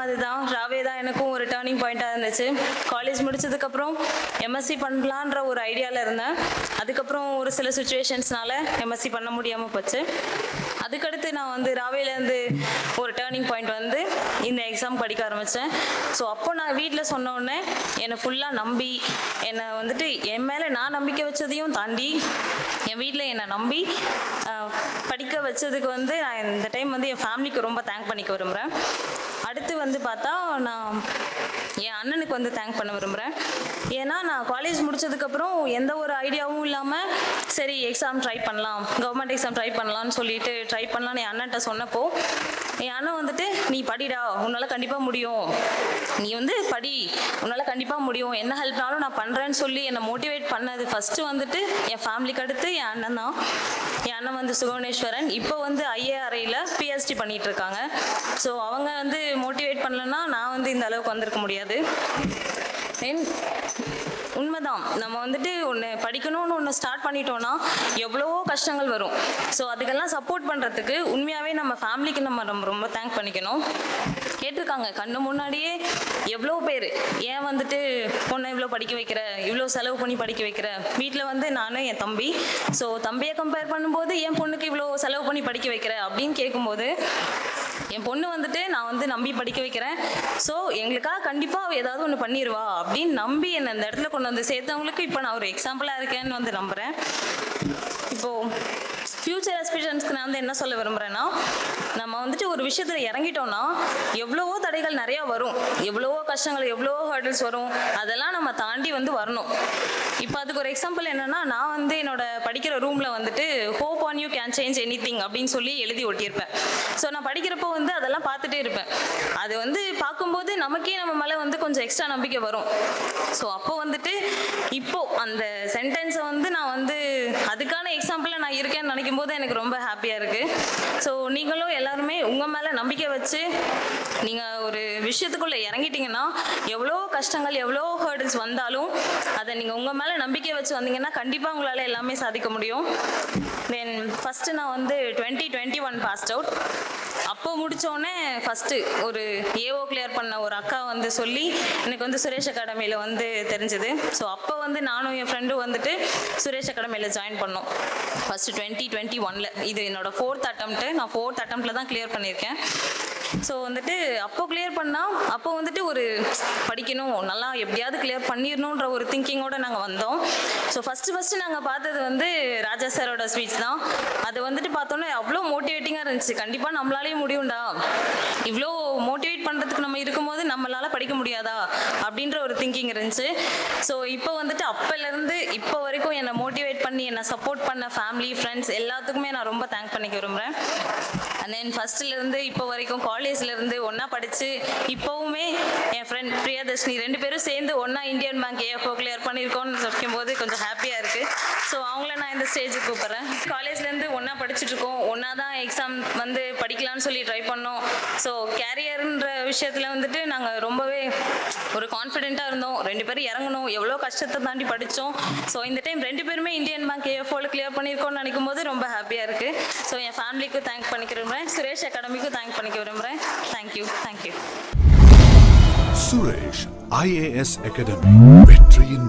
மாதிரி தான் ராவே தான் எனக்கும் ஒரு டேர்னிங் பாயிண்ட்டாக இருந்துச்சு. காலேஜ் முடிச்சதுக்கப்புறம் எம்எஸ்சி பண்ணலான்ற ஒரு ஐடியாவில் இருந்தேன். அதுக்கப்புறம் ஒரு சில சுச்சுவேஷன்ஸ்னால எம்எஸ்சி பண்ண முடியாமல் போச்சு. அதுக்கடுத்து நான் வந்து ராவேலேருந்து ஒரு டேர்னிங் பாயிண்ட் வந்து இந்த எக்ஸாம் படிக்க ஆரம்பித்தேன். ஸோ அப்போ நான் வீட்டில் சொன்னோடனே என்னை ஃபுல்லாக நம்பி என்னை வந்துட்டு என் மேலே நான் நம்பிக்கை வச்சதையும் தாண்டி என் வீட்டில் என்னை நம்பி படிக்க வச்சதுக்கு வந்து நான் இந்த டைம் வந்து என் ஃபேமிலிக்கு ரொம்ப தேங்க் பண்ணிக்க விரும்புகிறேன். அடுத்து வந்து பார்த்தா நான் என் அண்ணனுக்கு வந்து தேங்க் பண்ண விரும்புகிறேன். ஏன்னா நான் காலேஜ் முடிச்சதுக்கப்புறம் எந்த ஒரு ஐடியாவும் இல்லாமல் சரி எக்ஸாம் ட்ரை பண்ணலாம், கவர்மெண்ட் எக்ஸாம் ட்ரை பண்ணலான்னு சொல்லிட்டு ட்ரை பண்ணலான்னு என் அண்ணன்ட்ட சொன்னப்போ என் அண்ணன் வந்துட்டு நீ படிடா, உன்னால் கண்டிப்பாக முடியும், நீ வந்து படி, உன்னால் கண்டிப்பாக முடியும், என்ன ஹெல்ப்னாலும் நான் பண்ணுறேன்னு சொல்லி என்னை மோட்டிவேட் பண்ணது ஃபஸ்ட்டு வந்துட்டு என் ஃபேமிலிக்கு அடுத்து என் அண்ணன் தான். என் அண்ணன் வந்து சுகவனேஸ்வரன், இப்போ வந்து ஐஏஆர்ஐயில் பிஹெச்டி பண்ணிகிட்டு இருக்காங்க. ஸோ அவங்க வந்து மோட்டிவேட் பண்ணலன்னா நான் வந்து இந்த அளவுக்கு வந்திருக்க முடியாது. உண்மைதான், நம்ம வந்துட்டு ஒன்று படிக்கணும்னு ஒன்று ஸ்டார்ட் பண்ணிட்டோன்னா எவ்வளவோ கஷ்டங்கள் வரும். ஸோ அதுக்கெல்லாம் சப்போர்ட் பண்ணுறதுக்கு உண்மையாகவே நம்ம ஃபேமிலிக்கு நம்ம ரொம்ப தேங்க் பண்ணிக்கணும். கேட்டிருக்காங்க கண்ணு முன்னாடியே எவ்வளோ பேர், ஏன் வந்துட்டு பொண்ணை இவ்வளோ படிக்க வைக்கிற, இவ்வளோ செலவு பண்ணி படிக்க வைக்கிற, வீட்டில் வந்து நான் என் தம்பி, ஸோ தம்பியை கம்பேர் பண்ணும்போது என் பொண்ணுக்கு இவ்வளோ செலவு பண்ணி படிக்க வைக்கிற அப்படின்னு கேட்கும்போது என் பொண்ணு வந்துட்டு நான் வந்து நம்பி படிக்க வைக்கிறேன், ஸோ எங்களுக்காக கண்டிப்பாக ஏதாவது ஒன்று பண்ணிடுவா அப்படின்னு நம்பி என்னை அந்த இடத்துல கொண்டு வந்து சேர்த்தவங்களுக்கு இப்போ நான் ஒரு எக்ஸாம்பிளாக இருக்கேன்னு வந்து நம்புகிறேன். இப்போது ஃப்யூச்சர் ஆஸ்பிரேஷன்ஸ்க்கு நான் வந்து என்ன சொல்ல விரும்புகிறேன்னா, நம்ம வந்துட்டு ஒரு விஷயத்தில் இறங்கிட்டோன்னா எவ்வளவோ தடைகள் நிறையா வரும், எவ்வளவோ கஷ்டங்கள், எவ்வளவோ ஹர்டில்ஸ் வரும், அதெல்லாம் நம்ம தாண்டி வந்து வரணும். இப்போ அதுக்கு ஒரு எக்ஸாம்பிள் என்னென்னா, நான் வந்து என்னோட படிக்கிற ரூமில் வந்துட்டு hope on you can change any thing அப்படின்னு சொல்லி எழுதி ஒட்டியிருப்பேன். ஸோ நான் படிக்கிறப்போ வந்து அதெல்லாம் பார்த்துட்டே இருப்பேன். அது வந்து பார்க்கும்போது நமக்கே நம்ம மேலே வந்து கொஞ்சம் எக்ஸ்ட்ரா நம்பிக்கை வரும். ஸோ அப்போ வந்துட்டு இப்போது அந்த சென்டென்ஸை வந்து நான் வந்து அதுக்கான எக்ஸாம்பிளில் நான் இருக்கேன்னு நினைக்கும் போது எனக்கு ரொம்ப ஹாப்பியாக இருக்குது. ஸோ நீங்களும் எல்லாருமே உங்கள் மேலே நம்பிக்கை வச்சு நீங்கள் ஒரு விஷயத்துக்குள்ளே இறங்கிட்டீங்கன்னா எவ்வளோ கஷ்டங்கள், எவ்வளோ ஹர்டில்ஸ் வந்தாலும் அதை நீங்கள் உங்கள் மேலே நம்பிக்கை வச்சு வந்தீங்கன்னா கண்டிப்பாக உங்களால் எல்லாமே சாதிக்க முடியும். தென் ஃபஸ்ட்டு நான் வந்து 2021 பாஸ்ட் அவுட். அப்போ முடித்தோடனே ஃபஸ்ட்டு ஒரு ஏஓ கிளியர் பண்ண ஒரு அக்கா வந்து சொல்லி எனக்கு வந்து சுரேஷ் அகாடமியில் வந்து தெரிஞ்சுது. ஸோ அப்போ வந்து நானும் என் ஃப்ரெண்டும் வந்துட்டு சுரேஷ் அகாடமியில் ஜாயின் பண்ணோம் ஃபஸ்ட்டு 2021. இது என்னோடய 4th attempt. நான் 4th attempt தான் கிளியர் பண்ணியிருக்கேன். ஸோ வந்துட்டு அப்போ கிளியர் பண்ணால் அப்போ வந்துட்டு ஒரு படிக்கணும், நல்லா எப்படியாவது கிளியர் பண்ணிடணுன்ற ஒரு திங்கிங்கோடு நாங்கள் வந்தோம். ஸோ ஃபஸ்ட்டு நாங்கள் பார்த்தது வந்து ராஜா சாரோட ஸ்பீச் தான். அது வந்துட்டு பார்த்தோன்னே அவ்வளோ மோட்டிவேட்டிங்காக இருந்துச்சு. கண்டிப்பாக நம்மளாலே முடியும்டா, இவ்வளோ மோட்டிவேட் பண்ணுறதுக்கு நம்ம இருக்கும்போது நம்மளால் படிக்க முடியாதா அப்படின்ற ஒரு திங்கிங் இருந்துச்சு. ஸோ இப்போ வந்துட்டு அப்போலேருந்து இப்போ வரைக்கும் என்னை மோட்டிவேட் பண்ணி என்னை சப்போர்ட் பண்ண ஃபேமிலி, ஃப்ரெண்ட்ஸ் எல்லாத்துக்குமே நான் ரொம்ப தேங்க் பண்ணிக்க விரும்புகிறேன். அண்ட் தென் ஃபஸ்ட்டுலேருந்து இப்போ வரைக்கும் காலேஜ்லேருந்து ஒன்றா படித்து இப்போவுமே என் ஃப்ரெண்ட் பிரியதர்ஷினி 2 பேரும் சேர்ந்து ஒன்றா இந்தியன் பேங்க் ஏஎஃப்ஓ கிளியர் பண்ணியிருக்கோன்னு சொல்லும்போது கொஞ்சம் ஹாப்பியாக இருக்குது. ஸோ அவங்கள நான் இந்த ஸ்டேஜுக்கு கூப்பிட்றேன். காலேஜ்லேருந்து ஒன்றா படிச்சுட்ருக்கோம், ஒன்றா தான் எக்ஸாம் வந்து படிக்கலான்னு சொல்லி ட்ரை பண்ணோம். ஸோ கேரியர்ன்ற விஷயத்தில் வந்துட்டு நாங்கள் ரொம்பவே ஒரு கான்ஃபிடென்ட்டாக இருந்தோம். 2 பேரும் இறங்கணும், எவ்வளோ கஷ்டத்தை தாண்டி படித்தோம். ஸோ இந்த டைம் 2 பேருமே இந்தியன் பேங்க் ஏஎஃப்ஓவில் கிளியர் பண்ணியிருக்கோன்னு நினைக்கும் போது ரொம்ப ஹாப்பியாக இருக்குது. ஸோ என் ஃபேமிலிக்கு தேங்க் பண்ணிக்க விரும்புகிறேன், சுரேஷ் அகாடமிக்கும் தேங்க் பண்ணிக்க விரும்புகிறேன். தேங்க்யூ. சுரேஷ் IAS அகாடமி, வெற்றியின்